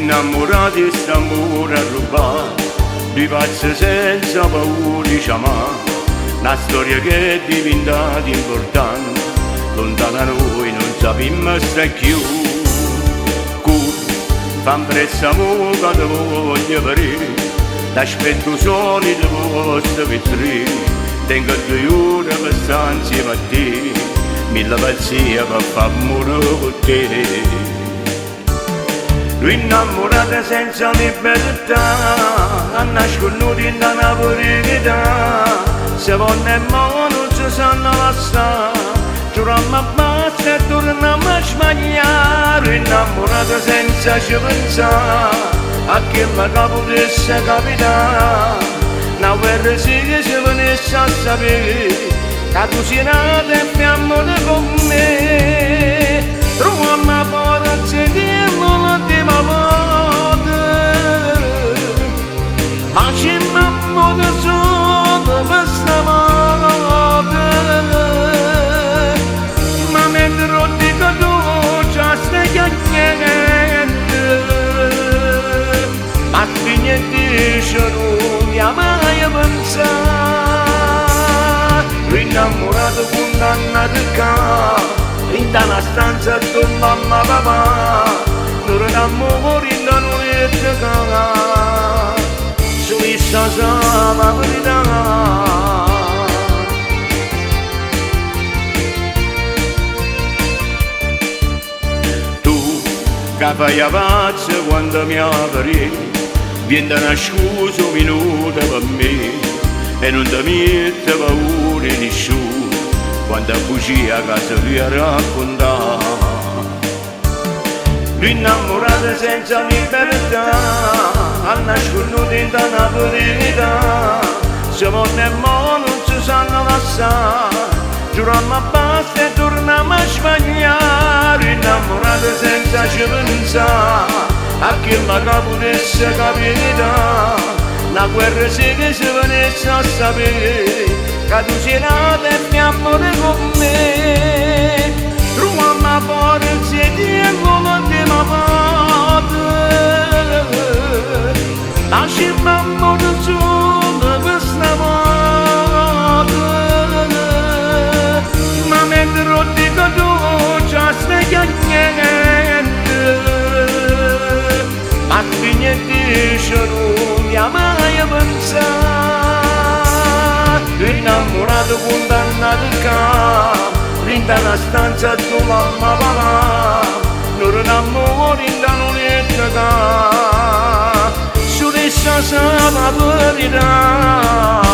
innamorati e s'amore a rubare, due pazzi senza paura di chiamare, una storia che è diventata importante, lontana noi non sappiamo stare più. Fan prezzo amore quando voglio parere, t'aspetto solo le vostre vetrine, tengo 2 ore per stare insieme a te, mille pazzia per far morire con te. Lui innamorato senza libertà, a nasconduto in una verità, se vanno in mano non si sanno lasciare, giuriamo a basta e torniamo a sbagliare, innamorato senza ci pensare, a che mi potesse capitare, una guerra sì che si venisse a sapere, che tu sei nata e fiammone con me, troviamo a forza di l'ultima volta, ma ci mammo solo per stavolta, ma mentre dico tu già stai niente, ma niente ci non mi ha mai pensato, innamorato condannato in una stanza con mamma e papà, non d'amore in non è giocata, su essa sa la verità. Tu che fai a pazzo quando mi apri, vieni una scusa un minuto per me e non ti mette paura nessuno quando bugia a casa lui a raccontare. Lui innamorato senza libertà, a nasconduto in una verità, se vanno in mano non si sanno lasciare, giuriamo a basta e torniamo a sbagliare, innamorato senza ci pensare, a che mi potesse capitare, la guerra sì che si venisse a sapere, che tu sei nata e fiammone con me, troviamo a forza di l'ultima volta, lasciamo solo per stavolta, ma mentre dico tu già stai niente, ma niente ci non mi ha mai pensato, innamorato condannato in una stanza tu mamma papà, non amore in non è giocata, su essa sa la verità.